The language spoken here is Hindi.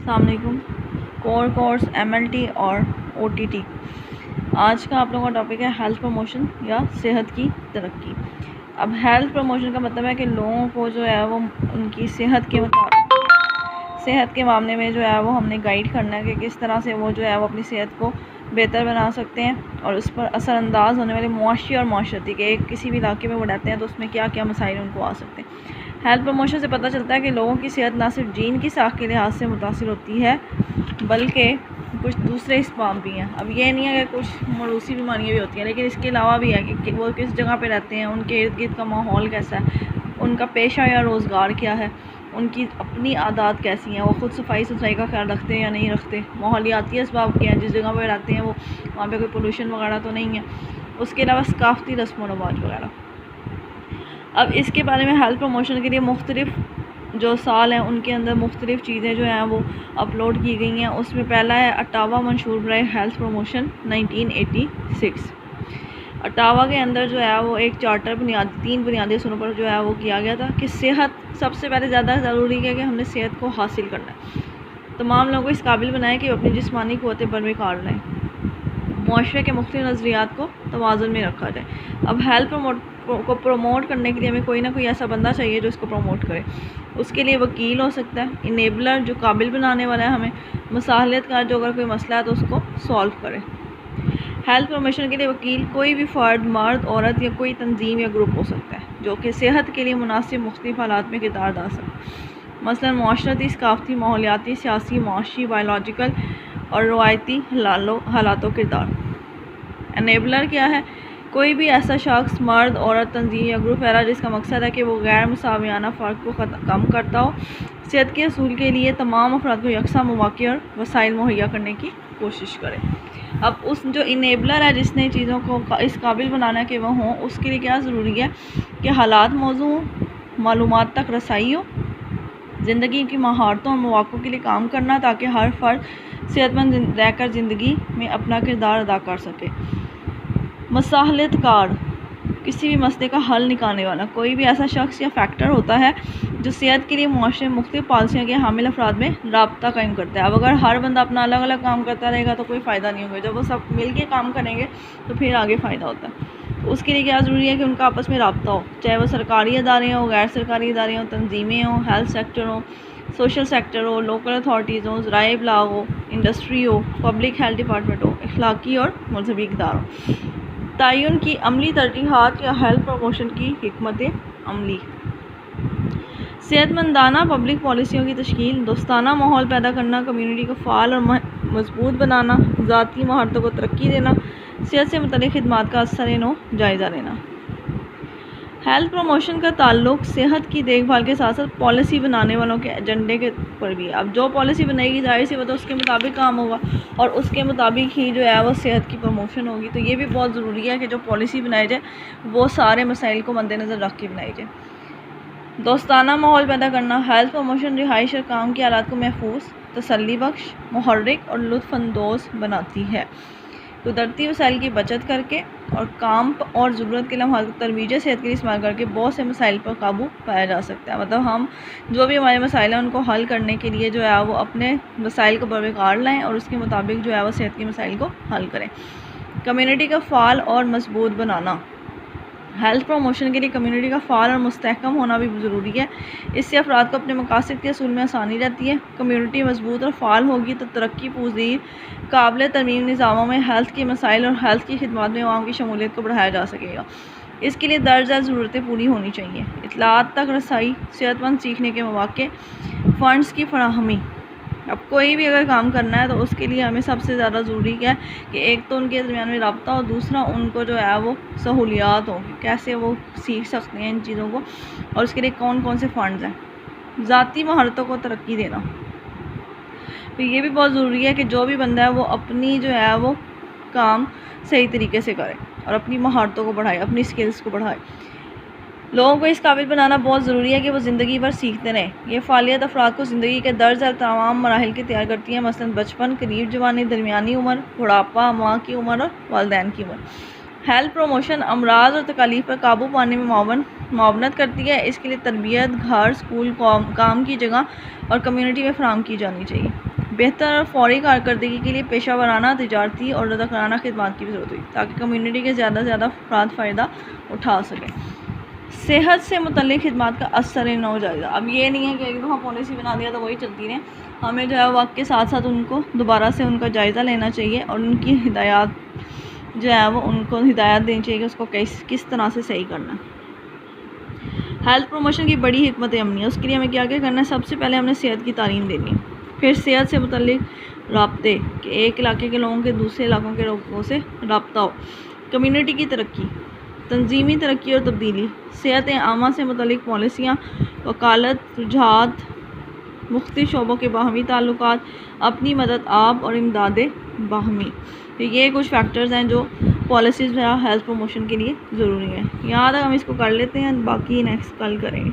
अस्सलाम वालेकुम। कोर कोर्स MLT और OTT। आज का आप लोगों का टॉपिक है हेल्थ प्रमोशन या सेहत की तरक्की। अब हेल्थ प्रमोशन का मतलब है कि लोगों को जो है वो उनकी सेहत के मामले में जो है वो हमने गाइड करना है कि किस तरह से वो जो है वो अपनी सेहत को बेहतर बना सकते हैं और उस पर असरअंदाज होने वाले मुआशी और माशरती के किसी भी इलाके में वो रहते हैं तो उसमें क्या क्या मसाइल उनको आ सकते हैं। हेल्थ प्रमोशन से पता चलता है कि लोगों की सेहत ना सिर्फ जीन की साख के लिहाज से मुतासिर होती है बल्कि कुछ दूसरे इस्बाब भी हैं। अब ये नहीं है कि कुछ मरूसी बीमारियाँ भी होती हैं, लेकिन इसके अलावा भी है कि वो किस जगह पे रहते हैं, उनके इर्द गिर्द का माहौल कैसा है, उनका पेशा या रोज़गार क्या है, उनकी अपनी आदत कैसी हैं, वो ख़ुद सफाई सुथराई का ख्याल रखते हैं या नहीं रखते, माहौलियाती असबाब क्या हैं, जिस जगह पर रहते हैं वो वहाँ पर कोई पोल्यूशन वगैरह तो नहीं है, उसके अलावा सकाफ़ती रस्म व रवाज वगैरह। अब इसके बारे में हेल्थ प्रमोशन के लिए मुख्तलिफ जो साल हैं उनके अंदर मुख्तलिफ चीज़ें जो हैं वो अपलोड की गई हैं। उसमें पहला है अट्टावा मंशूर बराए हेल्थ प्रमोशन 1986। अट्टावा के अंदर जो है वो एक चार्टर तीन बुनियादी असलों पर जो है वो किया गया था कि सेहत सबसे पहले ज़्यादा ज़रूरी है कि हमने सेहत को हासिल करना है, तमाम लोगों को इस काबिल बनाए कि अपनी जिस्मानी क़ुव्वतें बरकरार रहें, मुआशरे के मुख्तलिफ नज़रियात को तवाज़ुन में रखा जाए। अब हेल्थ को प्रमोट करने के लिए हमें कोई ना कोई ऐसा बंदा चाहिए जो इसको प्रमोट करे। उसके लिए वकील हो सकता है, इनेबलर जो काबिल बनाने वाला है हमें, मसाहलतकार जो अगर कोई मसला है तो उसको सॉल्व करे। हेल्थ प्रमोशन के लिए वकील कोई भी फ़र्द, मर्द, औरत या कोई तंजीम या ग्रुप हो सकता है जो कि सेहत के लिए मुनासिब मुख्तलिफ हालात में किरदार अदा सकता, मसलन मुआशरती, सकाफ़ती, माहौलियाती, सियासी, मुआशी, बायोलॉजिकल और रवायती हालातों किरदार। एनेबलर क्या है? कोई भी ऐसा शख्स, मर्द, औरत, तंजीम या ग्रुप है जिसका मकसद है कि वो गैर मुसावियाना फ़र्क को कम करता हो, सेहत के असूल के लिए तमाम अफराद को यकसा मौक़े और वसाइल मुहैया करने की कोशिश करे। अब उस जो इनेबलर है जिसने चीज़ों को इस काबिल बनाना कि वह हों, उसके लिए क्या ज़रूरी है कि हालात मौजू हों, मालूमात तक रसाई हो, ज़िंदगी की महारतों और मौक़ों के लिए काम करना ताकि हर फ़र्द सेहतमंद रहकर ज़िंदगी में अपना किरदार अदा कर सके। मसाहलतकार किसी भी मसले का हल निकालने वाला कोई भी ऐसा शख्स या फैक्टर होता है जो सेहत के लिए मुआशरे में मुख्तलिफ पॉलिसियों के हामिल अफराद में राब्ता कायम करता है। अब अगर हर बंदा अपना अलग अलग काम करता रहेगा तो कोई फ़ायदा नहीं होगा, जब वो सब मिल के काम करेंगे तो फिर आगे फ़ायदा होता है। तो उसके लिए क्या ज़रूरी है कि उनका आपस में राब्ता हो, चाहे वो सरकारी अदारे हों, गैर सरकारी अदारे हों, तंजीमें हों, हेल्थ सेक्टर हो, सोशल सेक्टर हो, लोकल अथॉरिटीज़ हो, ज़राए इब्लाग हो, इंडस्ट्री हो, पब्लिक हेल्थ डिपार्टमेंट हो, अखलाकी और मजहबी इक़दार हो। तयन की अमली तरजीहात या हेल्थ प्रमोशन की हिकमत अमली, सेहतमंदाना पब्लिक पॉलिसियों की तश्कील, दोस्ताना माहौल पैदा करना, कम्यूनिटी को फ़ाल और मजबूत बनाना, ज़ाती महारतों को तरक्की देना, सेहत से मुतल्लिक़ खिदमात का असर जायज़ा लेना। हेल्थ प्रमोशन का ताल्लुक़ सेहत की देखभाल के साथ साथ पॉलिसी बनाने वालों के एजेंडे के पर भी है। अब जो पॉलिसी बनाएगी जाहिर सी बात है उसके मुताबिक काम होगा और उसके मुताबिक ही जो है वो सेहत की प्रमोशन होगी। तो ये भी बहुत ज़रूरी है कि जो पॉलिसी बनाई जाए वो सारे मसाइल को मद्देनज़र रख के बनाई जाए। दोस्ताना माहौल पैदा करना, हेल्थ प्रमोशन रिहाइश और काम के हालात को महफूज, तसल्ली बख्श, मुहर्रिक और लुत्फ़अंदोज़ बनाती है। कुदरती वसाइल की बचत करके और काम और ज़रूरत के लम्हात को तरवीज सेहत के लिए इस्तेमाल करके बहुत से मसाइल पर काबू पाया जा सकता है। मतलब हम जो भी हमारे मसाइल हैं उनको हल करने के लिए जो है वो अपने मसाइल को बरकरार लाएँ और उसके मुताबिक जो है वो सेहत के मसाइल को हल करें। कम्यूनिटी का फ़ाल और मजबूत बनाना, हेल्थ प्रमोशन के लिए कम्यूनिटी का फ़ाल और मुस्तहकम होना भी ज़रूरी है। इससे अफराद को अपने मकासद के असूल में आसानी रहती है। कम्यूनिटी मजबूत और फ़ाल होगी तो तरक्की पज़ीर काबिल तरमीम निज़ामों में हेल्थ के मसाइल और हेल्थ की खिदमत में आवाम की शमूलियत को बढ़ाया जा सकेगा। इसके लिए दर्ज ज़रूरतें पूरी होनी चाहिए, इत्तलात तक रसाई, सेहतमंद सीखने के मौक़े, फ़ंड्स की फराहमी। अब कोई भी अगर काम करना है तो उसके लिए हमें सबसे ज़्यादा ज़रूरी क्या है कि एक तो उनके दरमियान में राब्ता हो, दूसरा उनको जो है वो सहूलियात हो, कैसे वो सीख सकते हैं इन चीज़ों को और उसके लिए कौन कौन से फ़ंड्स हैं। ज़ाती महारतों को तरक्की देना, तो ये भी बहुत ज़रूरी है कि जो भी बंदा है वो अपनी जो है वो काम सही तरीके से करे और अपनी महारतों को बढ़ाए, अपनी स्किल्स को बढ़ाए। लोगों को इस काबिल बनाना बहुत ज़रूरी है कि वो ज़िंदगी भर सीखते रहें। ये फ़ालियत अफराद को ज़िंदगी के दर्ज तमाम मराहिल की तैयार करती है, मसलन बचपन, करीब जवानी, दरमियानी उम्र, बुढ़ापा, माँ की उम्र और वालिदैन की उम्र। हेल्थ प्रमोशन अमराज और तकालीफ पर काबू पाने में मुआवनत करती है। इसके लिए तरबियत घर, स्कूल, काम की जगह और कम्यूनिटी में फराहम की जानी चाहिए। बेहतर और फौरी कारकर्दगी के लिए पेशा वराना, तिजारती और रज़ाकाराना खिदमात की भी ज़रूरत हुई ताकि कम्युनिटी के ज़्यादा से ज़्यादा अफराद फ़ायदा उठा सकें। सेहत से मुतल्लिक़ खिदमात का असर न हो जाएगा। अब ये नहीं है कि एक दफ़ा पॉलिसी बना दिया तो वही चलती रहें, हमें जो है वक्त के साथ साथ उनको दोबारा से उनका जायज़ा लेना चाहिए और उनकी हिदायत जो है वो उनको हिदायत देनी चाहिए कि उसको किस तरह से सही करना है। हेल्थ प्रमोशन की बड़ी हिकमत अमली है, उसके लिए हमें क्या क्या करना है। सबसे पहले हमने सेहत की तालीम देनी है, फिर सेहत से मुतल्लिक़ राब्ते कि एक इलाके के लोगों के दूसरे इलाकों के लोगों से रब्ता हो, कम्युनिटी की तरक्की, तंजीमी तरक्की और तब्दीली, सेहत आमा से मुतल्लिक़ पॉलिसियाँ, वकालत, रुझात, मुख्तलिफ़ शोबों के बाहमी ताल्लुकात, अपनी मदद आप और इमदाद बाहमी। तो ये कुछ फैक्टर्स हैं जो पॉलिसीज़ या हेल्थ प्रमोशन के लिए ज़रूरी है। यहाँ तक हम इसको कर लेते हैं, बाकी नेक्स्ट कल करेंगे।